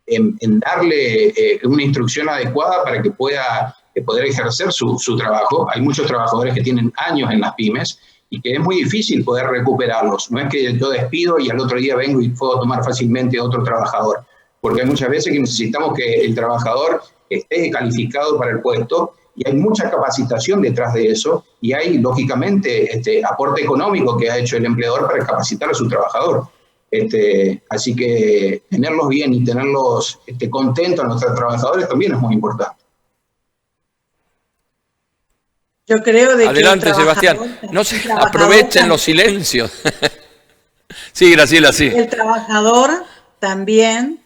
en darle una instrucción adecuada para que pueda poder ejercer su trabajo. Hay muchos trabajadores que tienen años en las pymes y que es muy difícil poder recuperarlos. No es que yo despido y al otro día vengo y puedo tomar fácilmente a otro trabajador, porque hay muchas veces que necesitamos que el trabajador esté calificado para el puesto y hay mucha capacitación detrás de eso y hay, lógicamente, aporte económico que ha hecho el empleador para capacitar a su trabajador. Así que tenerlos bien y tenerlos contentos a nuestros trabajadores también es muy importante. Yo creo de Adelante, Sebastián. No se aprovechen los silencios. Sí, Graciela, sí. El trabajador también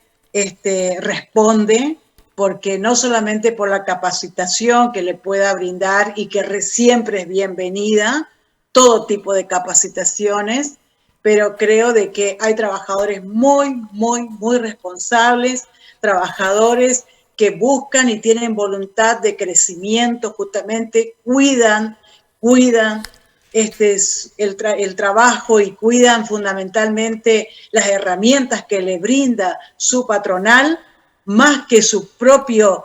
responde, porque no solamente por la capacitación que le pueda brindar y que siempre es bienvenida, todo tipo de capacitaciones, pero creo de que hay trabajadores muy responsables, trabajadores que buscan y tienen voluntad de crecimiento, justamente cuidan el trabajo y cuidan fundamentalmente las herramientas que le brinda su patronal, más que su propio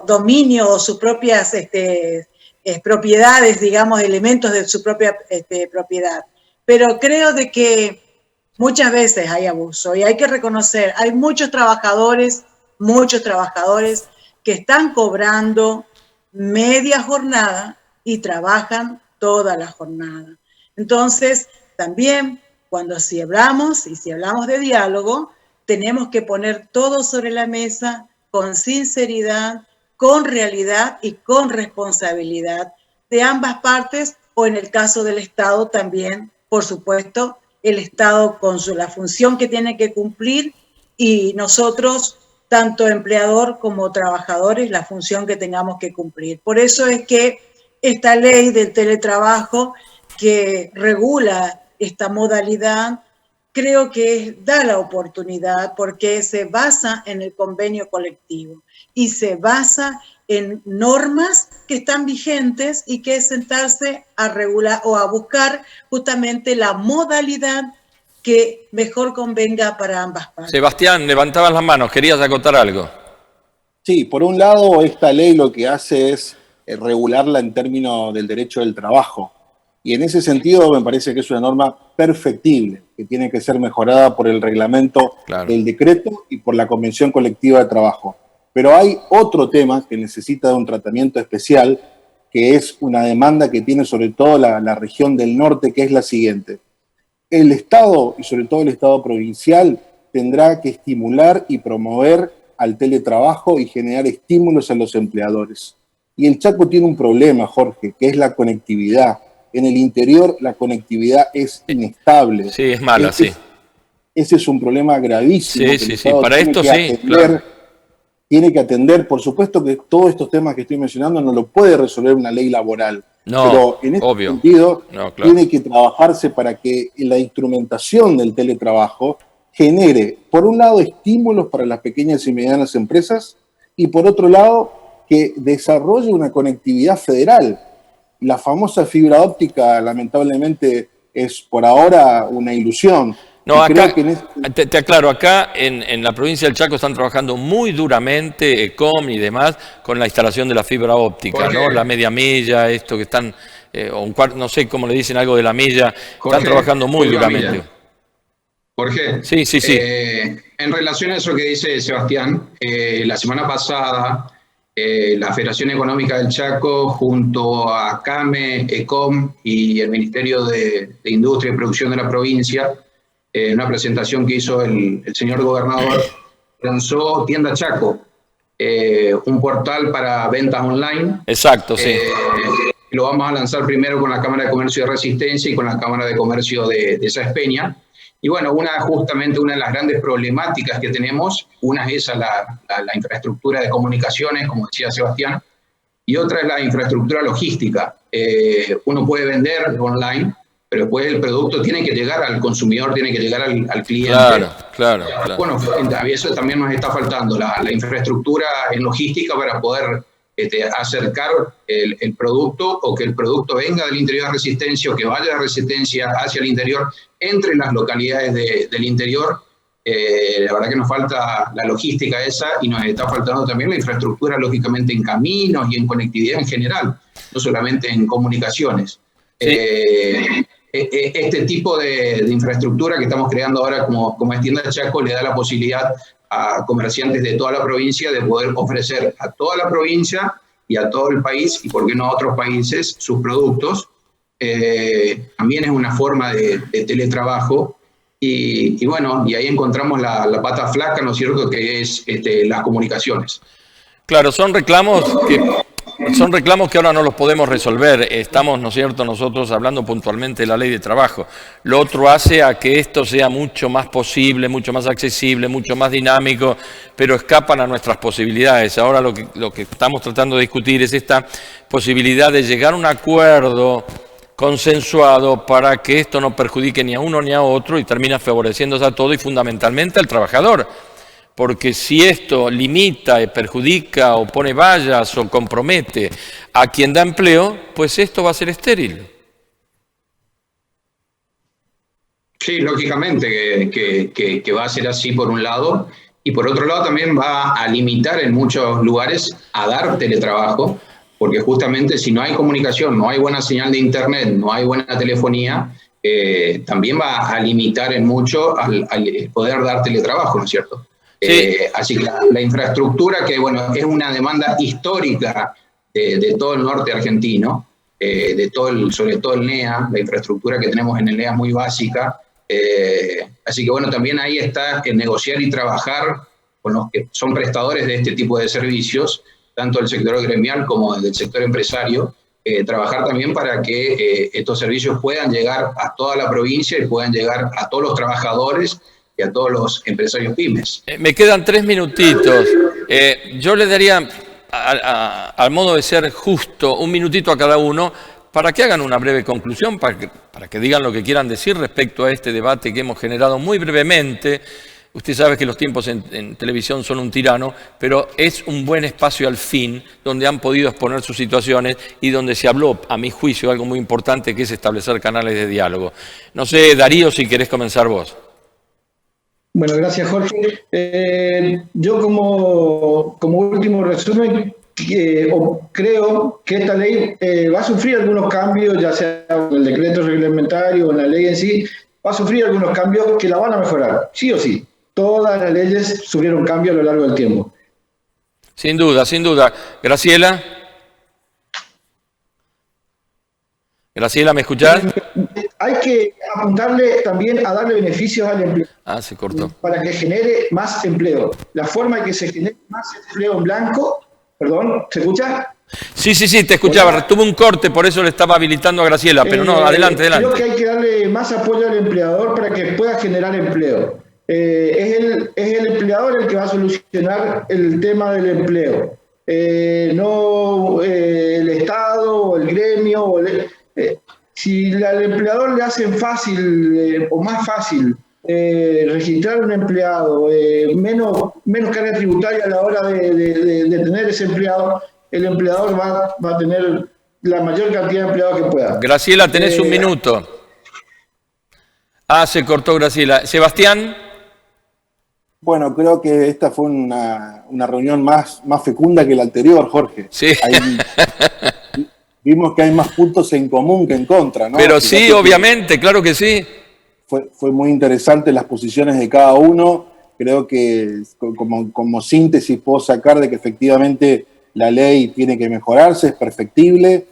dominio o sus propias propiedades, digamos, elementos de su propia propiedad. Pero creo de que muchas veces hay abuso y hay que reconocer, hay muchos trabajadores que están cobrando media jornada y trabajan toda la jornada. Entonces, también si hablamos de diálogo, tenemos que poner todo sobre la mesa con sinceridad, con realidad y con responsabilidad de ambas partes, o en el caso del Estado también, por supuesto, el Estado con la función que tiene que cumplir y nosotros, tanto empleador como trabajadores, la función que tengamos que cumplir. Por eso es que esta ley del teletrabajo que regula esta modalidad, creo que da la oportunidad porque se basa en el convenio colectivo y se basa en normas que están vigentes y que es sentarse a regular o a buscar justamente la modalidad que mejor convenga para ambas partes. Sebastián, levantabas las manos, querías acotar algo. Sí, por un lado, esta ley lo que hace es regularla en términos del derecho del trabajo. Y en ese sentido me parece que es una norma perfectible, que tiene que ser mejorada por el reglamento del decreto y por la convención colectiva de trabajo. Pero hay otro tema que necesita de un tratamiento especial, que es una demanda que tiene sobre todo la región del norte, que es la siguiente. El Estado, y sobre todo el Estado provincial, tendrá que estimular y promover al teletrabajo y generar estímulos a los empleadores. Y el Chaco tiene un problema, Jorge, que es la conectividad. En el interior la conectividad es inestable. Sí, es mala, sí. Ese es un problema gravísimo. Sí. Para esto sí, claro. Tiene que atender, por supuesto que todos estos temas que estoy mencionando no lo puede resolver una ley laboral. No, pero en este obvio. sentido tiene que trabajarse para que la instrumentación del teletrabajo genere, por un lado, estímulos para las pequeñas y medianas empresas y por otro lado, que desarrolle una conectividad federal. La famosa fibra óptica, lamentablemente, es por ahora una ilusión. No, acá, te aclaro, acá en la provincia del Chaco están trabajando muy duramente, ECOM y demás, con la instalación de la fibra óptica, ¿no? La media milla, esto que están, o un cuarto, no sé cómo le dicen algo de la milla, están trabajando muy duramente. Jorge, sí. En relación a eso que dice Sebastián, la semana pasada la Federación Económica del Chaco junto a CAME, ECOM y el Ministerio de Industria y Producción de la provincia, una presentación que hizo el señor gobernador, lanzó Tienda Chaco, un portal para ventas online. Exacto, sí. Lo vamos a lanzar primero con la Cámara de Comercio de Resistencia y con la Cámara de Comercio de Sáenz Peña. Y bueno, justamente una de las grandes problemáticas que tenemos, una es esa, la infraestructura de comunicaciones, como decía Sebastián, y otra es la infraestructura logística. Uno puede vender online, pero después el producto tiene que llegar al consumidor, tiene que llegar al cliente. Claro. Bueno, eso también nos está faltando, la infraestructura en logística para poder acercar el producto, o que el producto venga del interior de Resistencia o que vaya de Resistencia hacia el interior, entre las localidades del interior. La verdad que nos falta la logística esa y nos está faltando también la infraestructura, lógicamente, en caminos y en conectividad en general, no solamente en comunicaciones. Sí. Este tipo de infraestructura que estamos creando ahora como es Tienda Chaco le da la posibilidad a comerciantes de toda la provincia de poder ofrecer a toda la provincia y a todo el país, y por qué no a otros países, sus productos. También es una forma de teletrabajo y bueno, y ahí encontramos la pata flaca, ¿no es cierto?, que es las comunicaciones. Claro, son reclamos que ahora no los podemos resolver. Estamos, ¿no es cierto?, nosotros hablando puntualmente de la ley de trabajo. Lo otro hace a que esto sea mucho más posible, mucho más accesible, mucho más dinámico, pero escapan a nuestras posibilidades. Ahora lo que estamos tratando de discutir es esta posibilidad de llegar a un acuerdo consensuado para que esto no perjudique ni a uno ni a otro y termina favoreciéndose a todo y fundamentalmente al trabajador. Porque si esto limita, perjudica o pone vallas o compromete a quien da empleo, pues esto va a ser estéril. Sí, lógicamente que va a ser así por un lado, y por otro lado también va a limitar en muchos lugares a dar teletrabajo, porque justamente si no hay comunicación, no hay buena señal de internet, no hay buena telefonía, también va a limitar en mucho al poder dar teletrabajo, ¿no es cierto? Sí. Así que la infraestructura, que bueno, es una demanda histórica de todo el norte argentino, sobre todo el NEA, la infraestructura que tenemos en el NEA es muy básica, así que bueno, también ahí está el negociar y trabajar con los que son prestadores de este tipo de servicios, tanto del sector gremial como del sector empresario, trabajar también para que estos servicios puedan llegar a toda la provincia y puedan llegar a todos los trabajadores y a todos los empresarios pymes. Me quedan 3 minutitos. Yo le daría, al modo de ser justo, 1 minutito a cada uno para que hagan una breve conclusión, para que digan lo que quieran decir respecto a este debate que hemos generado muy brevemente. Usted sabe que los tiempos en televisión son un tirano, pero es un buen espacio al fin, donde han podido exponer sus situaciones y donde se habló, a mi juicio, algo muy importante, que es establecer canales de diálogo. No sé, Darío, si querés comenzar vos. Bueno, gracias, Jorge. Yo como último resumen, creo que esta ley va a sufrir algunos cambios, ya sea en el decreto reglamentario o en la ley en sí, va a sufrir algunos cambios que la van a mejorar, sí o sí. Todas las leyes sufrieron cambios a lo largo del tiempo. Sin duda, sin duda. Graciela. Graciela, ¿me escuchás? Hay que apuntarle también a darle beneficios al empleo. Ah, se cortó. Para que genere más empleo. La forma en que se genere más empleo en blanco, perdón, ¿se escucha? Sí, te escuchaba. Tuve un corte, por eso le estaba habilitando a Graciela, pero no, adelante. Creo que hay que darle más apoyo al empleador para que pueda generar empleo. Es el empleador el que va a solucionar el tema del empleo. No el Estado o el gremio. Si al empleador le hacen fácil o más fácil registrar un empleado, menos carga tributaria a la hora de tener ese empleado, el empleador va a tener la mayor cantidad de empleados que pueda. Graciela, tenés un minuto. Ah, se cortó Graciela. Sebastián. Bueno, creo que esta fue una reunión más fecunda que la anterior, Jorge. Sí. Vimos que hay más puntos en común que en contra, ¿no? Pero sí, obviamente, claro que sí. Fue muy interesante las posiciones de cada uno. Creo que como síntesis puedo sacar de que efectivamente la ley tiene que mejorarse, es perfectible.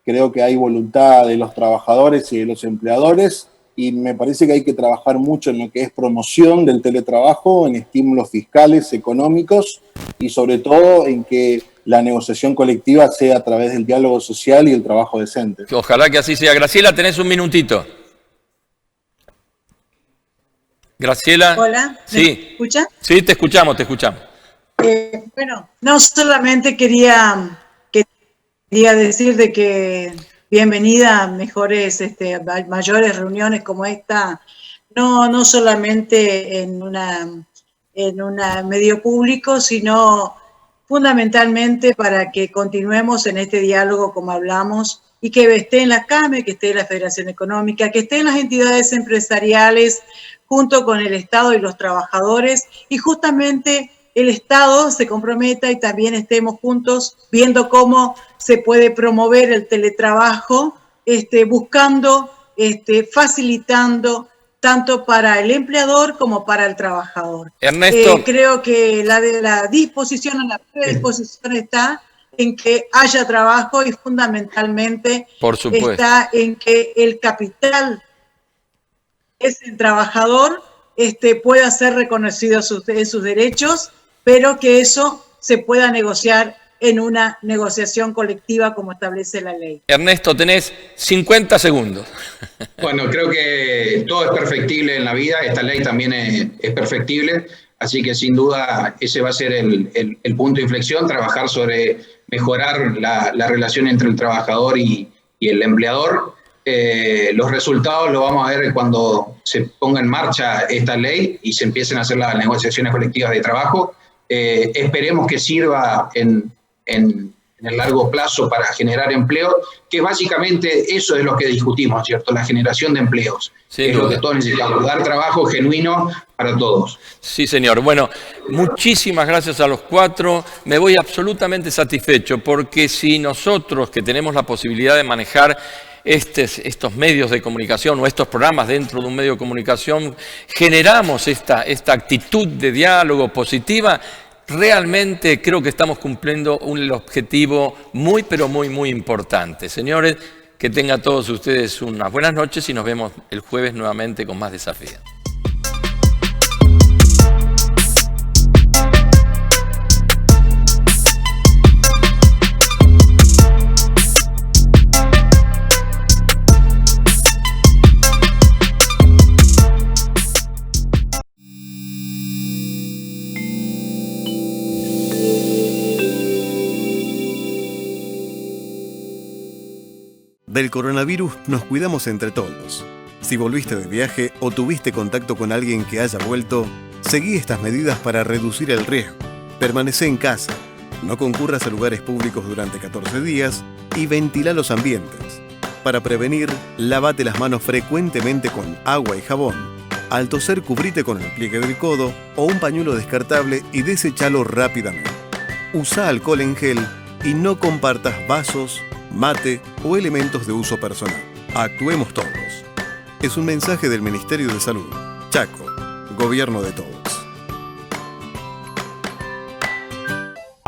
Creo que hay voluntad de los trabajadores y de los empleadores. Y me parece que hay que trabajar mucho en lo que es promoción del teletrabajo, en estímulos fiscales, económicos y sobre todo en que la negociación colectiva sea a través del diálogo social y el trabajo decente. Ojalá que así sea. Graciela, tenés un minutito. Graciela. Hola, ¿me escucha? Sí, te escuchamos. Bueno, no solamente quería decir de que bienvenida a mejores, mayores reuniones como esta, no solamente en un medio público, sino fundamentalmente para que continuemos en este diálogo como hablamos y que esté en la CAME, que esté en la Federación Económica, que esté en las entidades empresariales junto con el Estado y los trabajadores y justamente el Estado se comprometa y también estemos juntos viendo cómo se puede promover el teletrabajo, buscando, facilitando tanto para el empleador como para el trabajador. Ernesto. Creo que la disposición o la predisposición está en que haya trabajo y fundamentalmente está en que el capital es el trabajador pueda ser reconocido en sus derechos, pero que eso se pueda negociar en una negociación colectiva como establece la ley. Ernesto, tenés 50 segundos. Bueno, creo que todo es perfectible en la vida, esta ley también es perfectible, así que sin duda ese va a ser el punto de inflexión, trabajar sobre mejorar la relación entre el trabajador y el empleador. Los resultados los vamos a ver cuando se ponga en marcha esta ley y se empiecen a hacer las negociaciones colectivas de trabajo. Esperemos que sirva en el largo plazo para generar empleo, que básicamente eso es lo que discutimos, ¿cierto? La generación de empleos. Es lo que todos necesitamos, dar trabajo genuino para todos. Sí, señor. Bueno, muchísimas gracias a los cuatro. Me voy absolutamente satisfecho porque si nosotros que tenemos la posibilidad de manejar estos medios de comunicación o estos programas dentro de un medio de comunicación, generamos esta actitud de diálogo positiva, realmente creo que estamos cumpliendo un objetivo muy, pero muy, muy importante. Señores, que tengan todos ustedes unas buenas noches y nos vemos el jueves nuevamente con más desafíos. Del coronavirus nos cuidamos entre todos. Si volviste de viaje o tuviste contacto con alguien que haya vuelto, seguí estas medidas para reducir el riesgo. Permanecé en casa, no concurras a lugares públicos durante 14 días y ventila los ambientes. Para prevenir, lávate las manos frecuentemente con agua y jabón. Al toser, cubrite con el pliegue del codo o un pañuelo descartable y deséchalo rápidamente. Usa alcohol en gel y no compartas vasos, mate o elementos de uso personal. Actuemos todos. Es un mensaje del Ministerio de Salud. Chaco, Gobierno de Todos.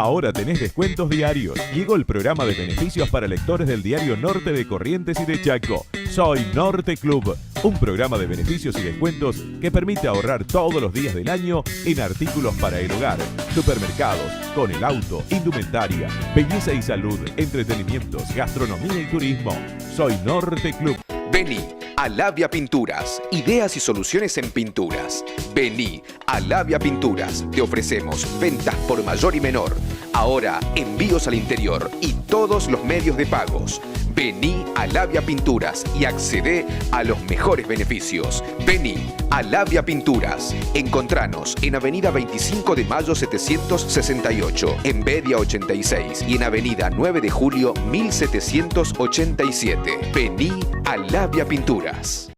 Ahora tenés descuentos diarios. Llegó el programa de beneficios para lectores del diario Norte de Corrientes y de Chaco. Soy Norte Club, un programa de beneficios y descuentos que permite ahorrar todos los días del año en artículos para el hogar, supermercados, con el auto, indumentaria, belleza y salud, entretenimientos, gastronomía y turismo. Soy Norte Club. Vení a Labia Pinturas, ideas y soluciones en pinturas. Vení a Labia Pinturas, te ofrecemos ventas por mayor y menor. Ahora envíos al interior y todos los medios de pagos. Vení a Labia Pinturas y accedé a los mejores beneficios. Vení a Labia Pinturas. Encontranos en Avenida 25 de Mayo 768, en Bedia 86 y en Avenida 9 de Julio 1787. Vení a Labia Pinturas.